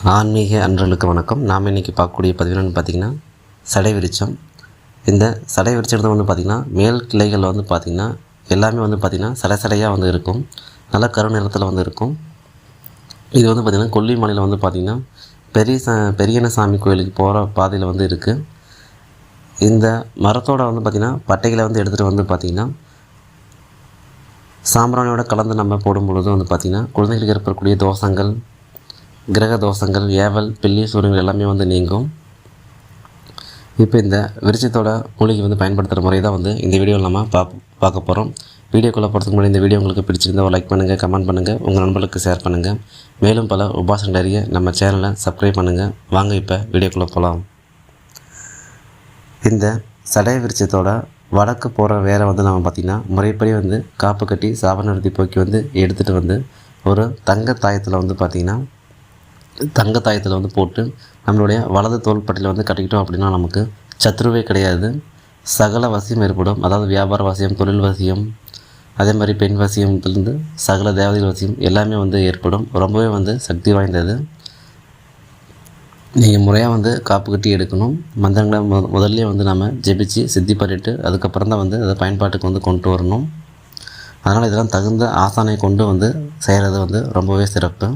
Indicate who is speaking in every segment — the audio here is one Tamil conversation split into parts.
Speaker 1: ஆன்மீக அன்றலுக்கு வணக்கம். நாம் இன்றைக்கி பார்க்கக்கூடிய பதிவு பார்த்திங்கன்னா சடை விருட்சம். இந்த சடை விருட்சத்தை வந்து பார்த்திங்கன்னா மேல் கிளைகள் வந்து பார்த்திங்கன்னா எல்லாமே வந்து பார்த்திங்கன்னா சடையாக வந்து இருக்கும். நல்ல கரு நிறத்தில் வந்து இருக்கும். இது வந்து பார்த்திங்கன்னா கொல்லிமலையில் வந்து பார்த்திங்கன்னா பெரியனசாமி கோயிலுக்கு போகிற பாதையில் வந்து இருக்குது. இந்த மரத்தோட வந்து பார்த்திங்கன்னா பட்டைகளை வந்து எடுத்துகிட்டு வந்து பார்த்திங்கன்னா சாம்பிராணியோட கலந்து நம்ம போடும் பொழுது வந்து பார்த்திங்கன்னா குழந்தைகளுக்கு ஏற்படக்கூடிய தோஷங்கள், கிரக தோஷங்கள், ஏவல், பில்லி சூரியங்கள் எல்லாமே வந்து நீங்கும். இப்போ இந்த விருட்சத்தோட மூலிகை வந்து பயன்படுத்துகிற முறை தான் வந்து இந்த வீடியோவில் நம்ம பார்க்க போகிறோம். வீடியோக்குள்ளே போகிறதுக்கு முன்னாடி இந்த வீடியோ உங்களுக்கு பிடிச்சிருந்தால் லைக் பண்ணுங்கள், கமெண்ட் பண்ணுங்கள், உங்கள் நண்பர்களுக்கு ஷேர் பண்ணுங்கள். மேலும் பல உபாசங்கள் அறிய நம்ம சேனலை சப்ஸ்கிரைப் பண்ணுங்கள். வாங்க இப்போ வீடியோக்குள்ளே போகலாம். இந்த சடை விருட்சத்தோட வடக்கு போகிற வேலை வந்து நம்ம பார்த்திங்கன்னா முறைப்படி வந்து காப்பு கட்டி சாபநிறுத்தி போக்கி வந்து எடுத்துகிட்டு வந்து ஒரு தங்க தாயத்தில் வந்து பார்த்திங்கன்னா வந்து போட்டு நம்மளுடைய வலது தோள்பட்டையில் வந்து கட்டிக்கிட்டோம் அப்படின்னா நமக்கு சத்ருவே கிடையாது. சகல வசியம் ஏற்படும். அதாவது வியாபார வசியம், தொழில் வசியம், அதே மாதிரி பெண் வசியத்திலிருந்து சகல தேவதைகள் வசியம் எல்லாமே வந்து ஏற்படும். ரொம்பவே வந்து சக்தி வாய்ந்தது. நீங்கள் முறையாக வந்து காப்பு கட்டி எடுக்கணும். மந்திரங்களை முதல்ல வந்து நம்ம ஜெபிச்சு சித்தி பண்ணிவிட்டு அதுக்கப்புறம் தான் வந்து அதை பயன்பாட்டுக்கு வந்து கொண்டு வரணும். அதனால் இதெல்லாம் தகுந்த ஆசானை கொண்டு வந்து செய்கிறது வந்து ரொம்பவே சிறப்பு.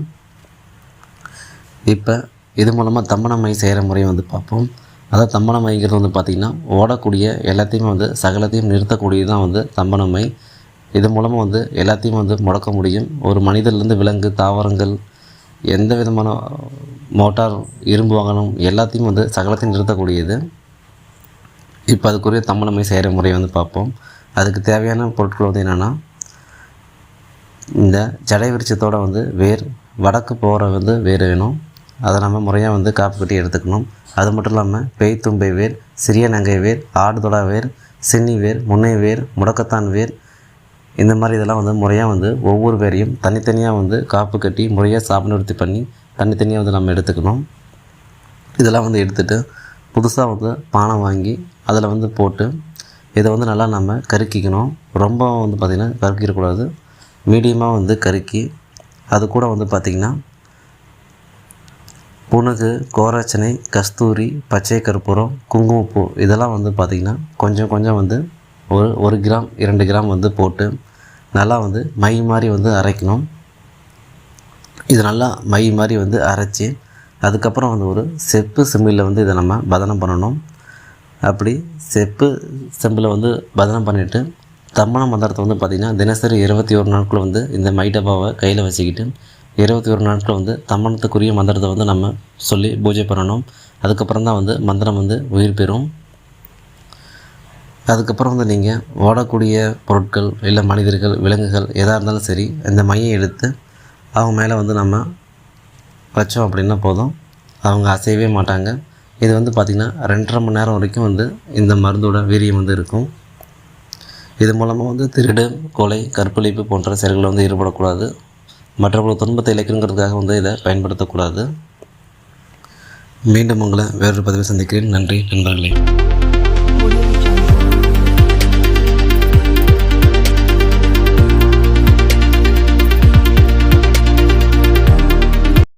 Speaker 1: இப்போ இது மூலமாக தம்மனமை செய்கிற முறையை வந்து பார்ப்போம். அதாவது தம்மனமைங்கிறது வந்து பார்த்திங்கன்னா ஓடக்கூடிய எல்லாத்தையுமே வந்து சகலத்தையும் நிறுத்தக்கூடியது தான் வந்து தம்மனமை. இது மூலமாக வந்து எல்லாத்தையும் வந்து முடக்க முடியும். ஒரு மனிதர்லேருந்து விலங்கு, தாவரங்கள், எந்த விதமான மோட்டார், இரும்பு வாகனம் எல்லாத்தையும் வந்து சகலத்தையும் நிறுத்தக்கூடியது. இப்போ அதுக்குரிய தம்மனமை செய்கிற முறையை வந்து பார்ப்போம். அதுக்கு தேவையான பொருட்கள் வந்து என்னென்னா, இந்த ஜடை விருட்சத்தோட வந்து வடக்கு போகிற வந்து வேர் வேணும். அதை நம்ம முறையாக வந்து காப்பு கட்டி எடுத்துக்கணும். அது மட்டும் இல்லாமல் பேய்த்தும்பை வேர், சிறிய நங்கை வேர், ஆடுதொடா வேர், சின்னி வேர், முன்னை வேர், முடக்கத்தான் வேர், இந்த மாதிரி இதெல்லாம் வந்து முறையாக வந்து ஒவ்வொரு வேரையும் தனித்தனியாக வந்து காப்பு கட்டி முறையாக சாபநிறுத்தி பண்ணி தனித்தனியாக வந்து நம்ம எடுத்துக்கணும். இதெல்லாம் வந்து எடுத்துகிட்டு புதுசாக வந்து பானை வாங்கி அதில் வந்து போட்டு இதை வந்து நல்லா நம்ம கருக்கிக்கணும். ரொம்ப வந்து பார்த்திங்கன்னா கருக்கிடக்கூடாது. மீடியமாக வந்து கருக்கி அது கூட வந்து பார்த்திங்கன்னா புனுகு, கோராச்சனை, கஸ்தூரி, பச்சை கற்பூரம், குங்குமப்பூ இதெல்லாம் வந்து பார்த்திங்கன்னா கொஞ்சம் வந்து ஒரு கிராம் 2 கிராம் வந்து போட்டு நல்லா வந்து மை மாதிரி வந்து அரைக்கணும். இது நல்லா மை மாதிரி வந்து அரைச்சி அதுக்கப்புறம் வந்து ஒரு செப்பு செம்பில் வந்து இதை நம்ம பதனம் பண்ணணும். அப்படி செப்பு செம்பில் வந்து பதனம் பண்ணிவிட்டு தம்மன மந்திரத்தை வந்து பார்த்திங்கன்னா தினசரி 21 நாட்கள் வந்து இந்த மை டப்பாவை கையில் வச்சுக்கிட்டு 21 நாட்கள் வந்து தம்மனத்துக்குரிய மந்திரத்தை வந்து நம்ம சொல்லி பூஜை பண்ணணும். அதுக்கப்புறம் தான் வந்து மந்திரம் வந்து உயிர் பெறும். அதுக்கப்புறம் வந்து நீங்கள் ஓடக்கூடிய பொருட்கள், இல்லை மனிதர்கள், விலங்குகள் எதாக இருந்தாலும் சரி, இந்த மையை எடுத்து அவங்க மேலே வந்து நம்ம வச்சோம் அப்படின்னா போதும், அவங்க அசையவே மாட்டாங்க. இது வந்து பார்த்திங்கன்னா 2.5 மணி நேரம் வரைக்கும் வந்து இந்த மருந்தோட வீரியம் வந்து இருக்கும். இது மூலமாக வந்து திருடு, கொலை, கற்பழிப்பு போன்ற செயல்களை வந்து ஈடுபடக்கூடாது. மற்றவர்கள் துன்பத்தை இழைக்கணுங்கிறதுக்காக வந்து இதை பயன்படுத்தக்கூடாது. மீண்டும் உங்களை வேறொரு பதிவை சந்திக்கிறேன். நன்றி நண்பர்களே.